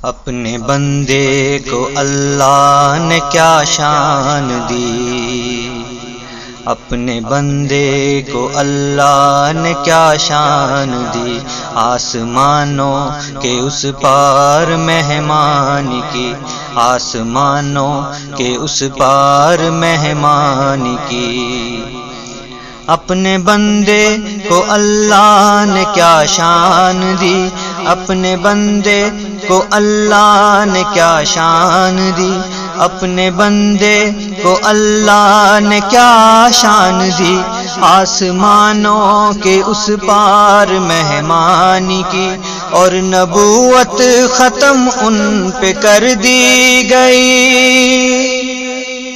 اپنے بندے کو اللہ نے کیا شان دی، اپنے بندے کو اللہ نے کیا شان دی، آسمانوں کے اس پار مہمان کی، آسمانوں کے اس پار مہمان کی۔ اپنے بندے کو اللہ نے کیا شان دی، اپنے بندے کو اللہ نے کیا شان دی، اپنے بندے کو اللہ نے کیا شان دی، آسمانوں کے اس پار مہمانی کی، اور نبوت ختم ان پہ کر دی گئی،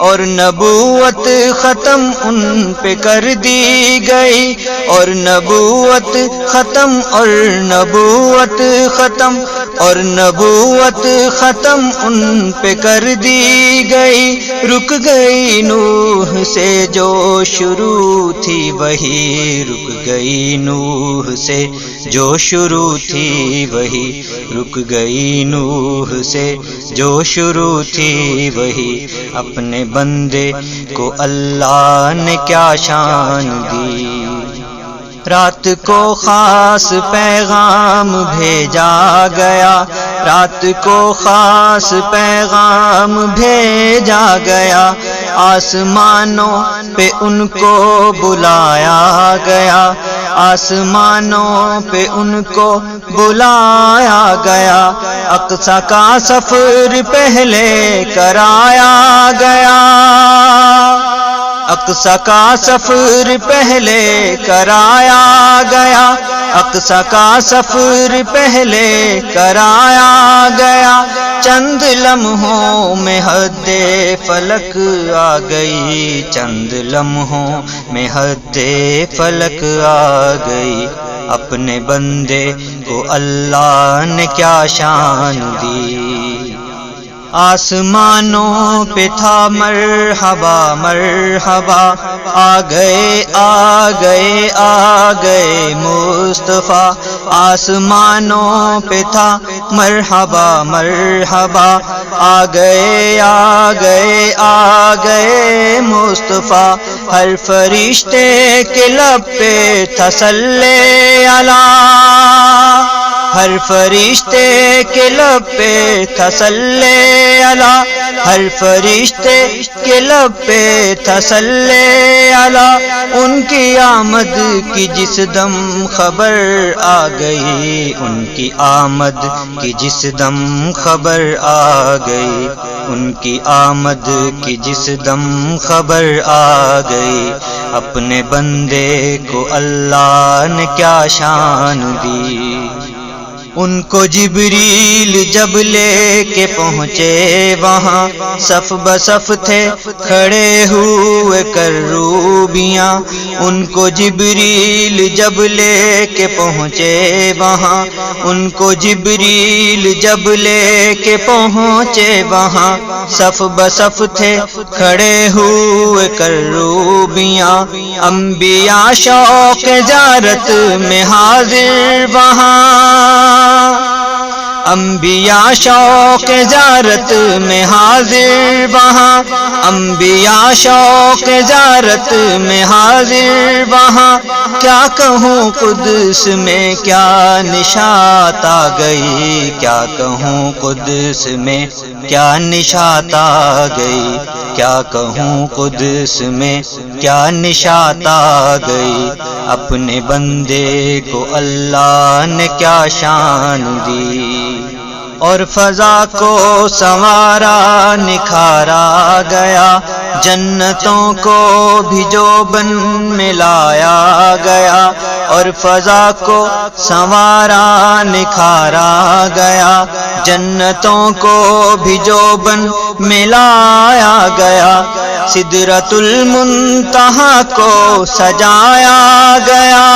اور نبوت ختم ان پہ کر دی گئی، اور نبوت ختم، اور نبوت ختم، اور نبوت ختم ان پہ کر دی گئی۔ رک گئی نوح سے جو شروع تھی وہی، رک گئی نوح سے جو شروع تھی وہی، رک گئی نوح سے جو شروع تھی وہی۔ اپنے بندے کو اللہ نے کیا شان دی، رات کو خاص پیغام بھیجا گیا، رات کو خاص پیغام بھیجا گیا، آسمانوں پہ ان کو بلایا گیا، آسمانوں پہ ان کو بلایا گیا، اقصی کا سفر پہلے کرایا گیا، اقصی کا سفر پہلے کرایا گیا، اقصی کا سفر پہلے کرایا گیا، چند لمحوں میں حد فلک آ گئی، چند لمحوں میں حد فلک آ گئی۔ اپنے بندے کو اللہ نے کیا شان دی، آسمانوں پہ تھا مرحبا مرحبا، آ گئے آ گئے آ گئے مصطفیٰ، آسمانوں پہ تھا مرحبا مرحبا، آ گئے آ گئے آ گئے مصطفیٰ، ہر فرشتے کے لب پہ تھا صلی اللہ، ہر فرشتے کے لب پہ تھا صلی اللہ، ہر فرشتے کے لب پہ تھا صلی اللہ، ان کی آمد کی جس دم خبر آ گئی، ان کی آمد کی جس دم خبر آ گئی، ان کی آمد کی جس دم خبر آ گئی۔ اپنے بندے کو اللہ نے کیا شان دی، ان کو جبریل جب لے کے پہنچے وہاں، صف بصف تھے کھڑے ہوئے کروبیاں، ان کو جبریل جب لے کے پہنچے وہاں، ان کو جبریل جب لے کے پہنچے وہاں، صف بصف تھے کھڑے ہوئے کروبیاں، انبیاء شوق زیارت میں حاضر وہاں، انبیاء شوق زیارت میں حاضر وہاں، انبیاء شوق زیارت میں حاضر وہاں، کیا کہوں قدس میں کیا نشاط آ گئی، کیا کہوں قدس میں کیا نشاط آ گئی، کیا کہوں قدس میں کیا نشاط آ گئی۔ اپنے بندے کو اللہ نے کیا شان دی، اور فضا کو سنوارا نکھارا گیا، جنتوں کو بھی جوبن میں لایا گیا، اور فضا کو سنوارا نکھارا گیا، جنتوں کو بھی جوبن میں لایا گیا، سدرۃ المنتہا کو سجایا گیا،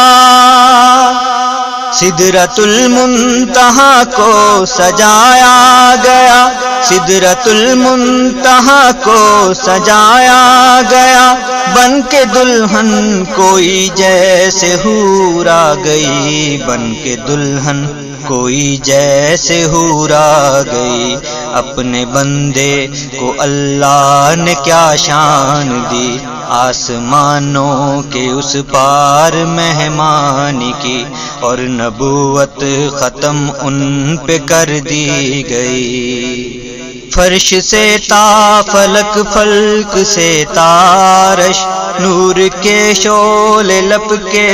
سدرۃ المنتہا کو سجایا گیا، سدرۃ المنتہا کو سجایا گیا، بن کے دلہن کوئی جیسے حور آ گئی، بن کے دلہن کوئی جیسے حور آ گئی۔ اپنے بندے کو اللہ نے کیا شان دی، آسمانوں کے اس پار مہمانی کی، اور نبوت ختم ان پہ کر دی گئی۔ فرش سے تا فلک، فلک سے تارش، نور کے شعلے لپ کے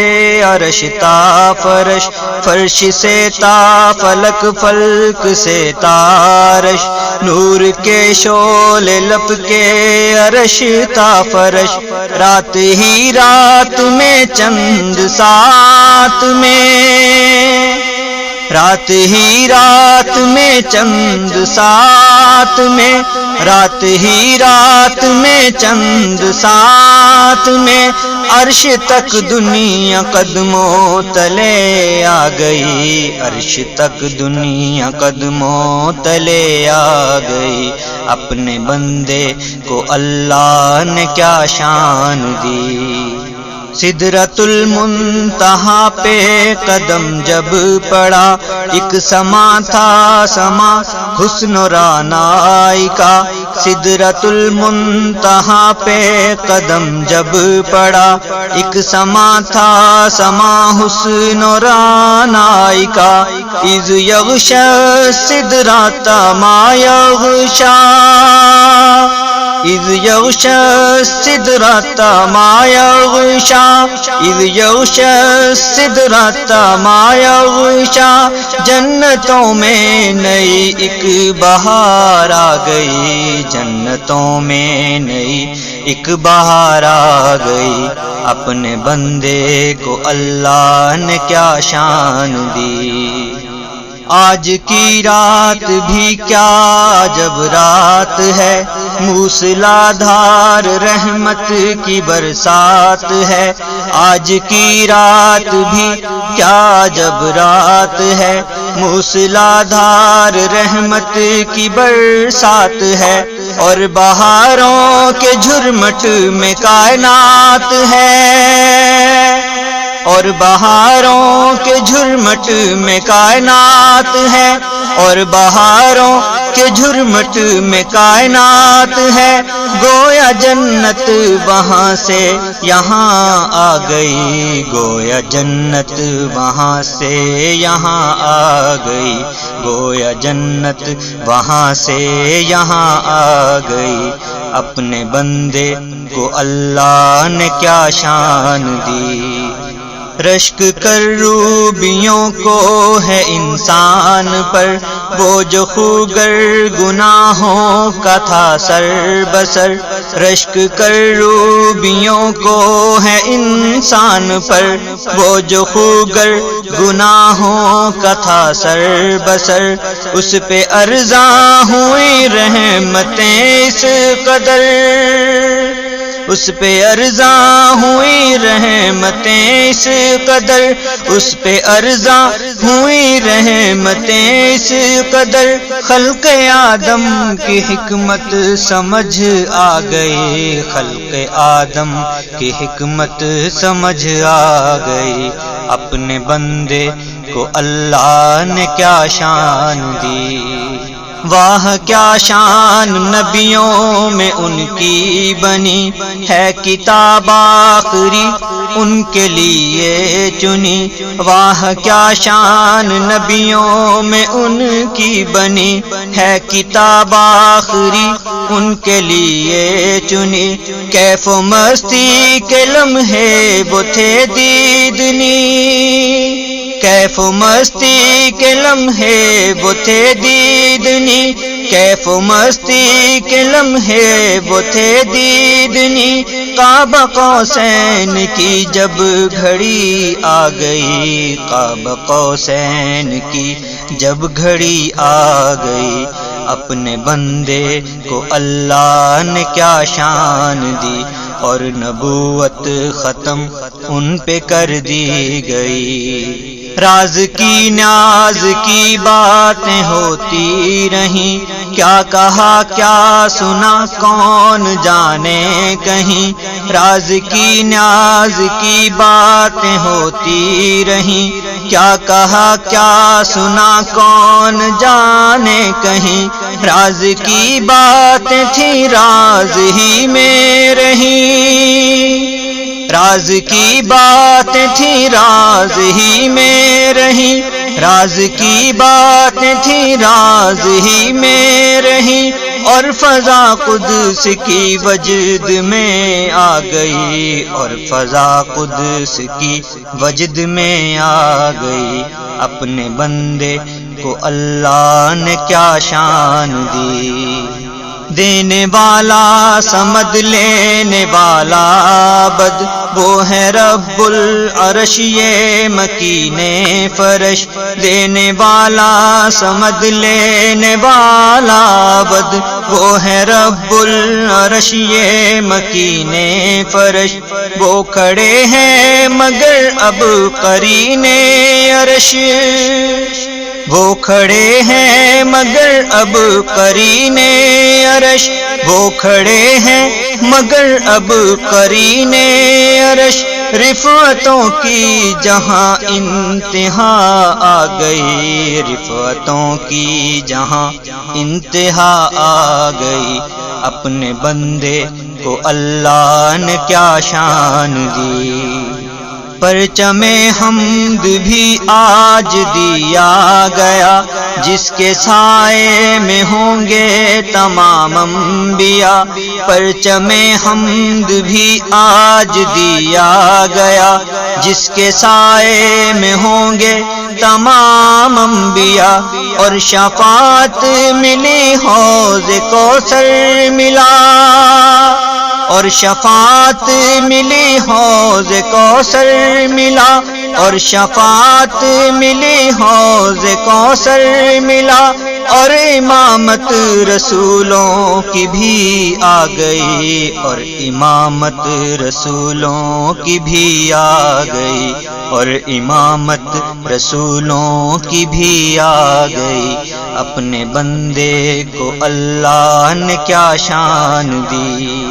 عرش تا فرش، فرش سے تا فلک، فلک سے تارش، نور کے شعلے لپ کے عرش تا فرش، رات ہی رات میں چند سات میں، رات ہی رات میں چند سات میں، رات ہی رات میں چند سات میں، عرش تک دنیا قدموں تلے آ گئی، عرش تک دنیا قدموں تلے آ گئی۔ اپنے بندے کو اللہ نے کیا شان دی، سدرۃ المنتہا پہ قدم جب پڑا، ایک سما تھا سما حسن و رعنائی کا، سدرۃ المنتہا پہ قدم جب پڑا، ایک سما تھا سما حسن و رعنائی کا، اذ یغشی السدرۃ ما یغشی، اذ یغشی السدرۃ ما یغشی، اذ یغشی السدرۃ ما یغشی، جنتوں میں نئی ایک بہار آ گئی، جنتوں میں نئی ایک بہار آ گئی۔ اپنے بندے کو اللہ نے کیا شان دی، آج کی رات بھی کیا جب رات ہے، موسلا دھار رحمت کی برسات ہے، آج کی رات بھی کیا جب رات ہے، موسلا دھار رحمت کی برسات ہے، اور بہاروں کے جھرمٹ میں کائنات ہے، اور بہاروں کے جھرمٹ میں کائنات ہے، اور بہاروں کے جھرمٹ میں کائنات ہے، گویا جنت وہاں سے یہاں آ گئی، گویا جنت وہاں سے یہاں آ گئی، گویا جنت وہاں سے یہاں آ گئی۔ اپنے بندے کو اللہ نے کیا شان دی، رشک کر روبیوں کو ہے انسان پر، بوجھ خوگر گناہوں کا تھا سر بسر، رشک کر روبیوں کو ہے انسان پر، بوجھ خوگر گناہوں کا تھا سر بسر، اس پہ ارزاں ہوئی رحمتیں اس قدر، اس پہ ارزاں ہوئی رحمتیں اس قدر، اس پہ ارزاں ہوئی رحمتیں اس قدر، خلق آدم کی حکمت سمجھ آ گئی، خلق آدم کی حکمت سمجھ آ گئی۔ اپنے بندے کو اللہ نے کیا شان دی، واہ کیا شان نبیوں میں ان کی بنی ہے، کتاب آخری ان کے لیے چنی، واہ کیا شان نبیوں میں ان کی بنی ہے، کتاب آخری ان کے لیے چنی، کیف و مستی کے لمحے وہ تھے دیدنی، کیف و مستی کے لمحے وہ تھے دیدنی، کیف و مستی کے لمحے وہ تھے دیدنی، قاب قوسین کی جب گھڑی آ گئی، قاب قوسین کی جب گھڑی آ گئی۔ اپنے بندے کو اللہ نے کیا شان دی، اور نبوت ختم ان پہ کر دی گئی۔ راز کی نیاز کی باتیں ہوتی رہیں، کیا کہا کیا سنا کون جانے کہیں، راز کی نیاز کی باتیں ہوتی رہیں، کیا کہا کیا سنا کون جانے کہیں، راز کی باتیں تھی راز ہی میں رہیں، راز کی باتیں تھی راز ہی میں رہیں، راز کی باتیں تھی راز ہی میں رہیں، اور فضا قدس کی وجد میں آ گئی، اور فضا قدس کی وجد میں آ گئی، اپنے بندے کو اللہ نے کیا شان دی، دینے والا سمد لینے والا بد، وہ ہے رب العرش یہ مکین فرش، دینے والا سمد لینے والا بد، وہ ہے رب العرش یہ مکین فرش، وہ کھڑے ہیں مگر اب قرین عرش، وہ کھڑے ہیں مگر اب قرین عرش، وہ کھڑے ہیں مگر اب قرین عرش، رفعتوں کی جہاں انتہا آ گئی، رفعتوں کی جہاں انتہا آ گئی، اپنے بندے کو اللہ نے کیا شان دی، پرچم حمد بھی آج دیا گیا، جس کے سائے میں ہوں گے تمام انبیاء، پرچم حمد بھی آج دیا گیا، جس کے سائے میں ہوں گے تمام انبیاء، اور شفاعت ملی حوض کوثر ملا، اور شفاعت ملی حوض کوثر ملا، اور شفاعت ملی حوض کوثر ملا، اور امامت رسولوں کی بھی آ گئی، اور امامت رسولوں کی بھی آ گئی، اور امامت رسولوں کی بھی آ گئی، اپنے بندے کو اللہ نے کیا شان دی،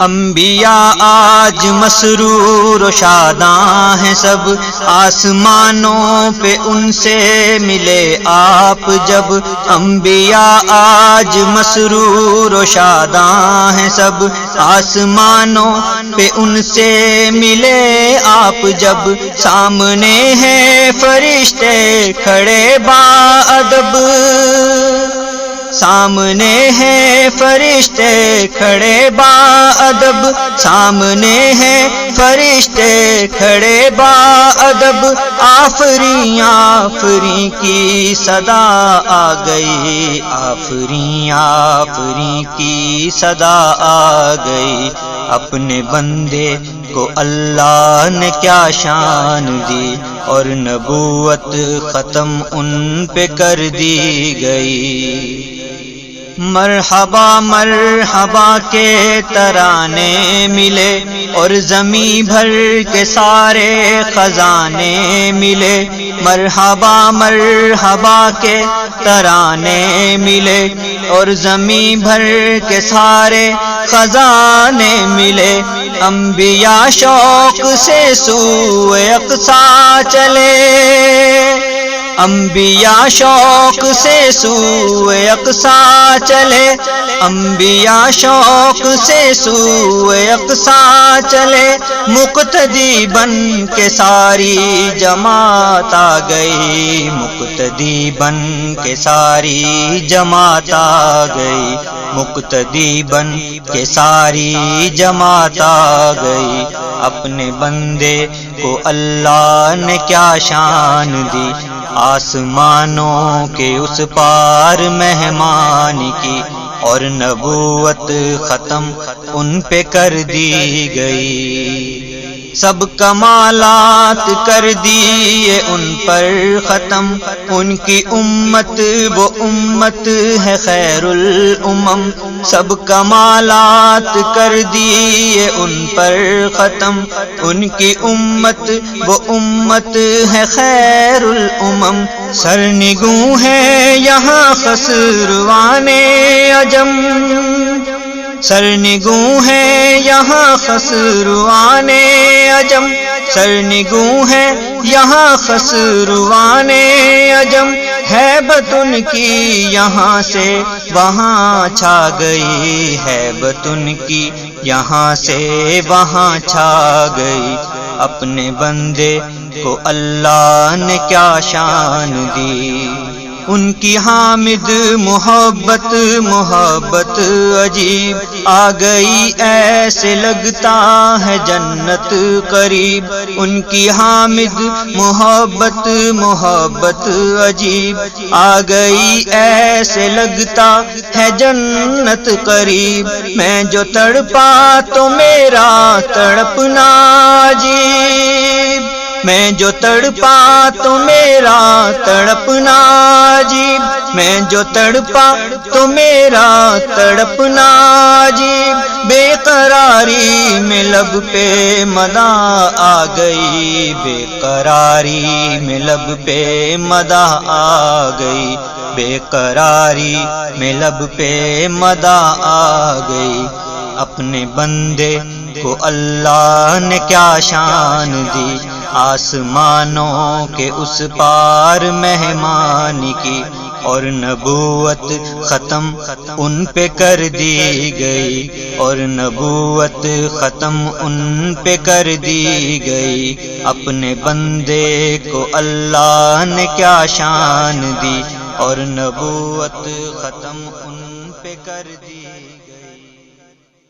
انبیاء آج مسرور و شاداں ہیں سب، آسمانوں پہ ان سے ملے آپ جب، انبیاء آج مسرور و شاداں ہیں سب، آسمانوں پہ ان سے ملے آپ جب، سامنے ہیں فرشتے کھڑے باادب، سامنے ہیں فرشتے کھڑے باادب، سامنے ہیں فرشتے کھڑے باادب، آفریں آفریں کی صدا آ گئی، آفریں آفریں کی صدا آ گئی، اپنے بندے کو اللہ نے کیا شان دی، اور نبوت ختم ان پہ کر دی گئی، مرحبا مرحبا کے ترانے ملے، اور زمیں بھر کے سارے خزانے ملے، مرحبا مرحبا کے ترانے ملے، اور زمیں بھر کے سارے خزانے ملے، انبیاء شوق سے سوئے اقصی چلے، انبیاء شوق سے سوئے اقصی چلے، انبیاء شوق سے سوئے اقصی چلے، مقتدی بن کے ساری جماعت آ گئی، مقتدی بن کے ساری جماعت آ گئی، مقتدی بن کے ساری جماعت آ گئی، اپنے بندے کو اللہ نے کیا شان دی، آسمانوں کے اس پار مہمان کی، اور نبوت ختم ان پہ کر دی گئی۔ سب کمالات کر دیے ان پر ختم، ان کی امت وہ امت ہے خیر الامم، سب کمالات کر دیے ان پر ختم، ان کی امت وہ امت ہے خیر الامم، سرنگوں ہے یہاں خسروان عجم، سرنگوں ہے یہاں خسروان عجم، سرنگوں ہے یہاں خسروان عجم، ہیبت ان کی یہاں سے وہاں چھا گئی، ہیبت ان کی یہاں سے وہاں چھا گئی، اپنے بندے کو اللہ نے کیا شان دی، ان کی حامد محبت محبت عجیب آ گئی، ایسے لگتا ہے جنت قریب، ان کی حامد محبت محبت عجیب آ گئی، ایسے لگتا ہے جنت قریب، میں جو تڑپا تو میرا تڑپنا عجیب، میں جو تڑپا تو میرا تڑپنا عجیب، میں جو تڑپا تو میرا تڑپنا عجیب، بے قراری میں لب پہ مدا آ گئی، بے قراری میں لب پہ مدا آ گئی، بے قراری میں لب پہ مدا آ گئی، اپنے بندے کو اللہ نے کیا شان دی، آسمانوں کے اس پار مہمان کی، اور نبوت ختم ان پہ کر دی گئی، اور نبوت ختم ان پہ کر دی گئی، اپنے بندے کو اللہ نے کیا شان دی، اور نبوت ختم ان پہ کر دی۔